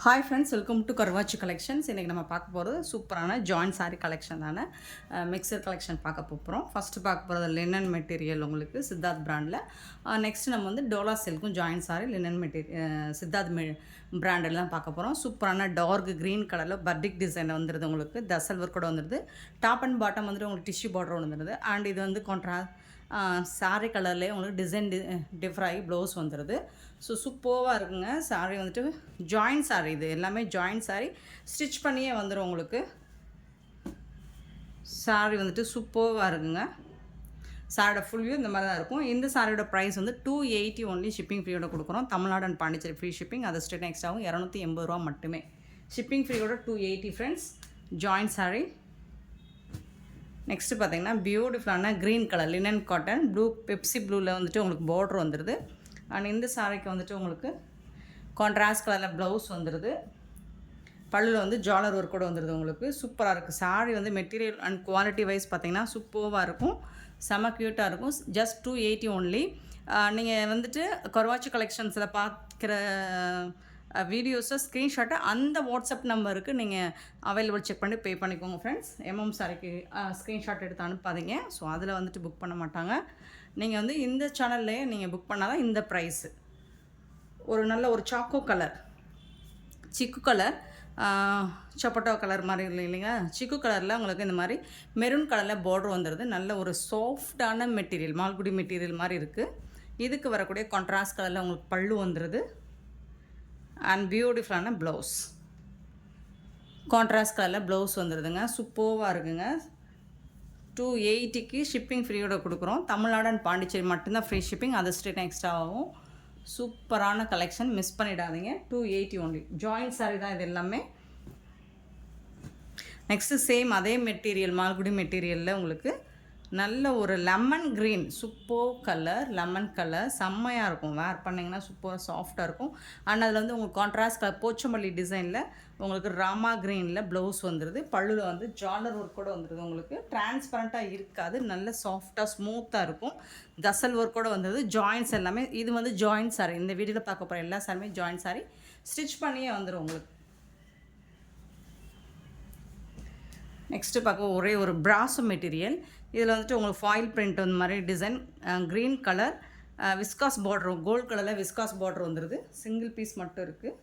Hi friends, welcome to Karvachi collections. இன்றைக்கி நம்ம பார்க்க போகிறது சூப்பரான ஜாயின்ட் சாரீ கலெக்ஷன் தானே. மிக்சர் கலெக்ஷன் பார்க்க போகிறோம். ஃபஸ்ட்டு பார்க்க போகிறது லினன் மெட்டீரியல், உங்களுக்கு சித்தார்த் பிராண்டில். நெக்ஸ்ட் நம்ம வந்து டோலா சில்க்கும் joint sari linen material Siddharth பிராண்டில் தான் பார்க்க போகிறோம். சூப்பரான டார்க் க்ரீன் கலரில் பர்டிக் டிசைனில் வந்துடுது. உங்களுக்கு தசல் ஒர்க் கூட வந்துடுது. டாப் அண்ட் பாட்டம் வந்துட்டு உங்களுக்கு டிஷ்யூ பார்டர் வந்துடுது. அண்ட் இது வந்து சாரீ கலர்லேயே உங்களுக்கு டிசைன் டிஃபர் ஆகி ப்ளவுஸ் வந்துடுது. ஸோ சூப்பராக இருக்குங்க. சாரீ வந்துட்டு ஜாயின்ட் சாரீ, இது எல்லாமே ஜாயின்ட் சாரீ, ஸ்டிச் பண்ணியே வந்துடும் உங்களுக்கு. சாரீ வந்துட்டு சூப்பராக இருக்குங்க. சாரியோட ஃபுல் வியூ இந்த மாதிரி தான் இருக்கும். இந்த சாரியோட ப்ரைஸ் வந்து 280 ஒன்லி. ஷிப்பிங் ஃப்ரீயோட கொடுக்குறோம். Tamil Nadu and Pondicherry free shipping. அது ஸ்டேட் நெக்ஸ்ட் ஆகும் 280 ரூபா மட்டுமே. ஷிப்பிங் ஃப்ரீயோட 280 ஃப்ரெண்ட்ஸ். ஜாயின்ட் சாரீ. நெக்ஸ்ட்டு பார்த்தீங்கன்னா பியூட்டிஃபுல்லான green colour linen cotton blue Pepsi ப்ளூவில் வந்துட்டு உங்களுக்கு பார்டர் வந்துடுது. அண்ட் இந்த சாரிக்கு வந்துட்டு உங்களுக்கு கான்ட்ராஸ்ட் கலரில் ப்ளவுஸ் வந்துடுது. பல்லில் வந்து ஜாலர் ஒர்க் கூட வந்துடுது. உங்களுக்கு சூப்பராக இருக்குது. சாரீ வந்து மெட்டீரியல் அண்ட் குவாலிட்டி வைஸ் பார்த்திங்கன்னா சூப்பராக இருக்கும். செம க்யூட்டாக இருக்கும். Just 280 only. நீங்கள் வந்துட்டு கர்வாச்சி கலெக்ஷன்ஸில் பார்க்குற வீடியோஸை ஸ்க்ரீன்ஷாட்டை அந்த வாட்ஸ்அப் நம்பருக்கு நீங்கள் அவைலபிள் செக் பண்ணி பே பண்ணிக்கோங்க ஃப்ரெண்ட்ஸ். சாரிக்கு ஸ்க்ரீன்ஷாட் எடுத்து அனுப்பாதீங்க. ஸோ அதில் வந்துட்டு புக் பண்ண மாட்டாங்க. நீங்கள் வந்து இந்த சேனல்லையே நீங்கள் புக் பண்ணால் தான் இந்த ப்ரைஸு. ஒரு நல்ல ஒரு சாக்கோ கலர், சிக்கு கலர், சப்பட்டோ கலர் மாதிரி இல்லை இல்லைங்க. சிக்கு கலரில் உங்களுக்கு இந்த மாதிரி மெரூன் கலரில் பார்டர் வந்துடுது. நல்ல ஒரு சாஃப்டான மெட்டீரியல், மால்குடி மெட்டீரியல் மாதிரி இருக்குது. இதுக்கு வரக்கூடிய கான்ட்ராஸ்ட் கலரில் உங்களுக்கு பல்லு வந்துடுது. அண்ட் பியூட்டிஃபுல்லான ப்ளவுஸ், கான்ட்ராஸ்ட் கலரில் ப்ளவுஸ் வந்துடுதுங்க. சூப்பராக இருக்குங்க. 280க்கு ஷிப்பிங் ஃப்ரீயோட கொடுக்குறோம். தமிழ்நாடு அண்ட் பாண்டிச்சேரி மட்டும்தான் ஃப்ரீ ஷிப்பிங். அது ஸ்டேட் எக்ஸ்ட்ரா ஆகும். சூப்பரான கலெக்ஷன், மிஸ் பண்ணிடாதீங்க. 280 ஒன்லி. ஜாயின்ட் சாரீ தான் இது எல்லாமே. நெக்ஸ்ட்டு சேம் அதே மெட்டீரியல், மால்குடி மெட்டீரியலில் உங்களுக்கு நல்ல ஒரு lemon green super colour, lemon colour செம்மையாக இருக்கும். வேர் பண்ணிங்கன்னா சூப்பராக சாஃப்டாக இருக்கும். அண்ட் அதில் வந்து உங்களுக்கு கான்ட்ராஸ்ட் கலர் போச்சமல்லி டிசைனில் உங்களுக்கு ராமா க்ரீனில் ப்ளவுஸ் வந்துடுது. பல்லுவில் வந்து ஜாலர் ஒர்க் கூட வந்துடுது. உங்களுக்கு டிரான்ஸ்பரண்ட்டாக இருக்காது, நல்ல சாஃப்டாக ஸ்மூத்தாக இருக்கும். தசல் ஒர்க் கூட வந்துடுது. ஜாயின்ட்ஸ் எல்லாமே இது வந்து ஜாயின்ட் சாரீ. இந்த வீடியோவில் பார்க்க போகிற எல்லா சாரியுமே ஜாயின்ட் சாரீ. ஸ்டிச் பண்ணியே வந்துடும் உங்களுக்கு. நெக்ஸ்ட்டு பார்க்க ஒரே ஒரு பிராசோ மெட்டீரியல். இதில் வந்துட்டு உங்களுக்கு ஃபாயில் பிரிண்ட் அந்த மாதிரி design, green colour, viscose border, gold கலரில் விஸ்காஸ் பார்டர் வந்துடுது. சிங்கிள் பீஸ் மட்டும் இருக்குது.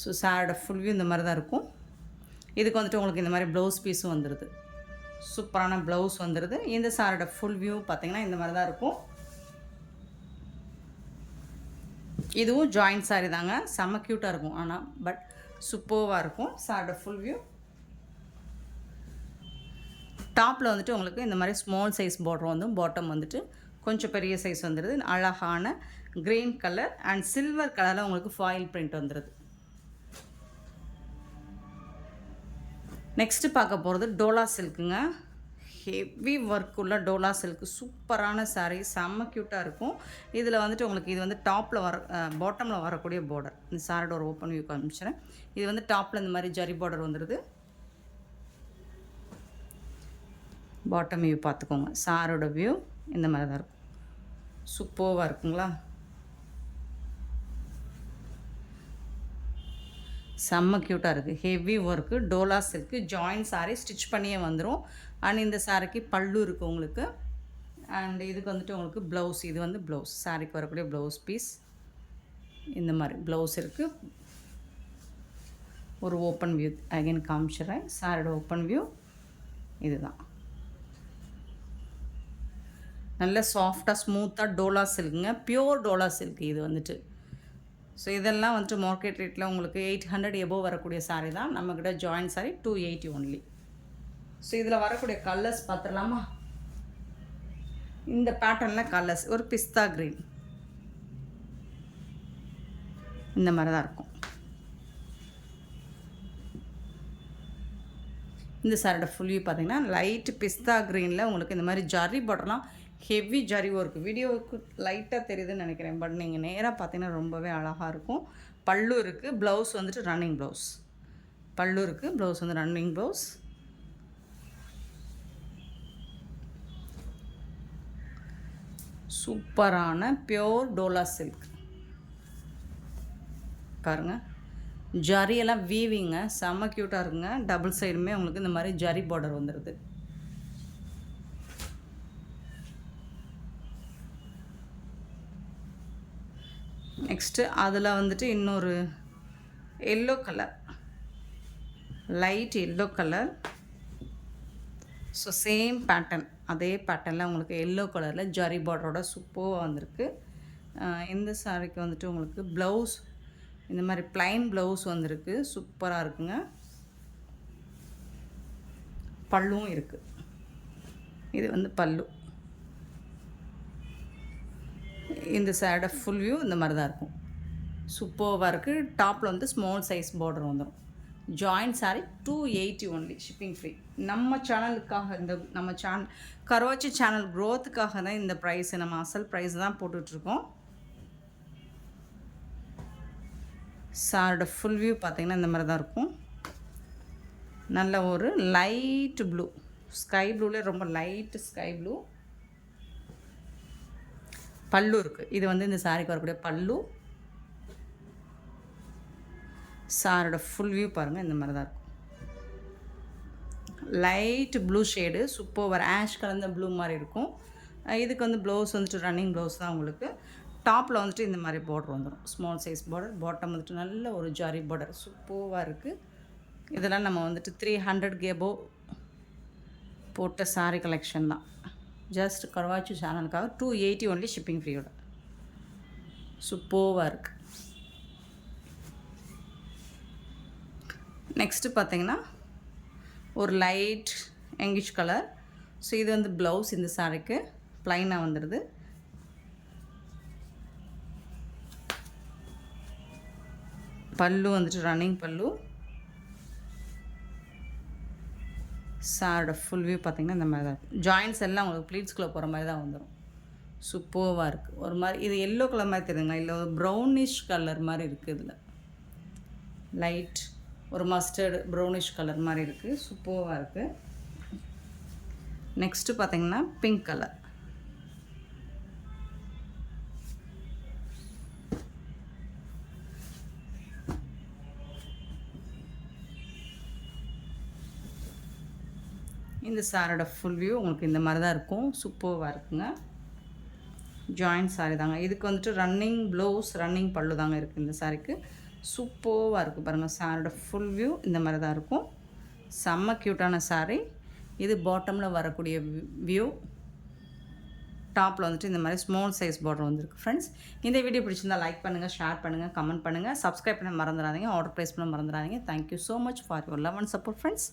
ஸோ சாரோட ஃபுல் வியூ இந்த மாதிரி தான் இருக்கும். இதுக்கு வந்துட்டு உங்களுக்கு இந்த மாதிரி ப்ளவுஸ் பீஸும் வந்துடுது. சூப்பரான ப்ளவுஸ் வந்துடுது. இந்த சாரோட ஃபுல் வியூ பார்த்திங்கன்னா இந்த மாதிரி தான் இருக்கும். இதுவும் ஜாயின்ட் சாரீ தாங்க. செம்ம க்யூட்டாக இருக்கும். ஆனால் பட் சூப்பராக இருக்கும். சாரோட ஃபுல் வியூ. டாப்பில் வந்துட்டு உங்களுக்கு இந்த மாதிரி ஸ்மால் சைஸ் பார்டர் வந்து, பாட்டம் வந்துட்டு கொஞ்சம் பெரிய சைஸ் வந்துடுது. அழகான க்ரீன் கலர் அண்ட் சில்வர் கலரில் உங்களுக்கு ஃபாயில் பிரிண்ட் வந்துடுது. நெக்ஸ்ட்டு பார்க்க போகிறது டோலா சில்க்குங்க. ஹெவி ஒர்க் உள்ள டோலா சில்க்கு சூப்பரான சாரீ, செம்ம க்யூட்டாக இருக்கும். இதில் வந்துட்டு உங்களுக்கு இது வந்து டாப்பில் பாட்டமில் வரக்கூடிய பார்டர். இந்த சாரோட ஒரு ஓப்பன் வியூ காமிச்சிடுறேன். இது வந்து டாப்பில் இந்த மாதிரி ஜரி பார்டர் வந்துடுது. பாட்டம் வியூ பார்த்துக்கோங்க. சாரோட வியூ இந்த மாதிரி தான் இருக்கும். சூப்பராக இருக்குங்களா? செம்ம க்யூட்டாக இருக்குது. Heavy work dola silk joint sari, stitch பண்ணியே வந்துடும். அண்ட் இந்த சாரிக்கு பல்லு இருக்குது உங்களுக்கு. அண்ட் இதுக்கு வந்துட்டு உங்களுக்கு ப்ளவுஸ், இது வந்து ப்ளவுஸ், சாரிக்கு வரக்கூடிய ப்ளவுஸ் பீஸ் இந்த மாதிரி ப்ளவுஸ் இருக்குது. ஒரு ஓப்பன் வியூ அகைன் காமிச்சிடுறேன். சாரோட ஓப்பன் வியூ இதுதான். நல்ல சாஃப்டாக ஸ்மூத்தாக டோலா சில்க்குங்க. பியோர் டோலா சில்க் இது வந்துட்டு. ஸோ இதெல்லாம் வந்துட்டு மார்க்கெட் ரேட்டில் உங்களுக்கு 800 எபோவ் வரக்கூடிய சாரீ தான். நம்மக்கிட்ட ஜாயின்ட் சாரீ 280 ஒன்லி. ஸோ இதில் வரக்கூடிய கலர்ஸ் பார்த்துடலாமா? இந்த பேட்டர்னில் கலர்ஸ் ஒரு பிஸ்தா க்ரீன் இந்த மாதிரி தான் இருக்கும். இந்த சாரோட ஃபுல் வியூ பார்த்திங்கன்னா லைட்டு பிஸ்தா க்ரீனில் உங்களுக்கு இந்த மாதிரி ஜரி பார்டர்லாம் ஹெவி ஜரி ஒர்க். வீடியோவுக்கு லைட்டாக தெரியுதுன்னு நினைக்கிறேன். பட் நீங்கள் நேராக பார்த்தீங்கன்னா ரொம்பவே அழகாக இருக்கும். பல்லு இருக்குது. ப்ளவுஸ் வந்துட்டு ரன்னிங் ப்ளவுஸ். பல்லு இருக்குது, ப்ளவுஸ் வந்து ரன்னிங் ப்ளவுஸ். சூப்பரான பியோர் டோலா சில்க். பாருங்கள், ஜரியெல்லாம் வீவிங்க, செம்ம க்யூட்டாக இருக்குங்க. டபுள் சைடுமே உங்களுக்கு இந்த மாதிரி ஜரி பார்டர் வந்துடுது. நெக்ஸ்ட்டு அதில் வந்துட்டு இன்னொரு yellow colour, light yellow colour. So same pattern, அதே பேட்டர்னில் உங்களுக்கு எல்லோ கலரில் ஜரி பார்டரோட சூப்பராக வந்திருக்கு. இந்த சாரிக்கு வந்துட்டு உங்களுக்கு ப்ளவுஸ் இந்த மாதிரி ப்ளைன் ப்ளவுஸ் வந்திருக்கு, சூப்பராக இருக்குங்க. பல்லுவும் இருக்குது. இது வந்து பல்லு. இந்த சேரோட ஃபுல் வியூ இந்த மாதிரி தான் இருக்கும். சூப்பராக இருக்குது. டாப்பில் வந்து ஸ்மால் சைஸ் பார்டர் வந்துடும். Joint sari 280 only, shipping free. நம்ம சேனலுக்காக, இந்த நம்ம கருவாச்சி சேனல் க்ரோத்துக்காக தான் இந்த ப்ரைஸு, நம்ம அசல் ப்ரைஸ் தான் போட்டுட்ருக்கோம். சாரோட ஃபுல் வியூ பார்த்திங்கன்னா இந்த மாதிரி தான் இருக்கும். நல்ல ஒரு லைட் ப்ளூ, ஸ்கை ப்ளூவில் ரொம்ப லைட்டு ஸ்கை ப்ளூ. பல்லு இருக்குது. இது வந்து இந்த சாரிக்கு வரக்கூடிய பல்லு. சாரோட ஃபுல் வியூ பாருங்கள், இந்த மாதிரி தான் இருக்கும். Light blue shade, super ash கலந்த ப்ளூ மாதிரி இருக்கும். இதுக்கு வந்து ப்ளவுஸ் வந்துட்டு ரன்னிங் ப்ளவுஸ் தான் உங்களுக்கு. டாப்பில் வந்துட்டு இந்த மாதிரி பார்டர் வந்துடும், ஸ்மால் சைஸ் பார்டர். பாட்டம் வந்துட்டு நல்ல ஒரு ஜாரி பார்டர், சூப்பராக இருக்குது. இதெல்லாம் நம்ம வந்துட்டு 300 கேபோ போட்ட சாரீ கலெக்ஷன் தான். ஜஸ்ட் கருவாச்சி சேனலுக்காக 280 ஒன்லி, ஷிப்பிங் ஃப்ரீயோட. சூப்பராக இருக்குது. நெக்ஸ்ட்டு பார்த்தீங்கன்னா ஒரு லைட் எங்கிஷ் கலர். ஸோ இது வந்து ப்ளவுஸ் இந்த சாரிக்கு ப்ளைனாக வந்துடுது. பல்லு வந்துட்டு ரன்னிங் பல்லு. சாரோட ஃபுல் வியூ பார்த்திங்கன்னா இந்த மாதிரி தான் இருக்கும். ஜாயின்ட்ஸ் எல்லாம் உங்களுக்கு ப்ளீட்ஸ்குள்ளே போகிற மாதிரி தான் வந்துடும். சூப்பராக இருக்குது. ஒரு மாதிரி இது எல்லோ கலர் மாதிரி தெரியுதுங்களா, இல்லை ஒரு ப்ரௌனிஷ் கலர் மாதிரி இருக்குது. இதில் லைட் ஒரு மஸ்டர்டு ப்ரௌனிஷ் கலர் மாதிரி இருக்குது, சூப்பராக இருக்குது. நெக்ஸ்ட்டு பார்த்திங்கன்னா பிங்க் கலர். இந்த சாரோட ஃபுல் வியூ உங்களுக்கு இந்த மாதிரி தான் இருக்கும், சூப்பராக இருக்குங்க. ஜாயிண்ட் சாரி தாங்க. இதுக்கு வந்துட்டு ரன்னிங் ப்ளவுஸ், ரன்னிங் பல்லு தாங்க இருக்குது இந்த சாரிக்கு. சூப்பராக இருக்குது பாருங்கள். சாரோட ஃபுல் வியூ இந்த மாதிரி தான் இருக்கும். செம்ம க்யூட்டான சாரீ. இது பாட்டமில் வரக்கூடிய வியூ. டாப்பில் வந்துட்டு இந்த மாதிரி ஸ்மால் சைஸ் பார்டர் வந்துருக்கு. ஃப்ரெண்ட்ஸ், இந்த வீடியோ பிடிச்சிருந்தால் லைக் பண்ணுங்கள், ஷேர் பண்ணுங்கள், கமெண்ட் பண்ணுங்கள், சப்ஸ்கிரைப் பண்ண மறந்துடாதீங்க, ஆர்டர் ப்ளேஸ் பண்ண மறந்துடாதீங்க. Thank you so much for your love and support friends.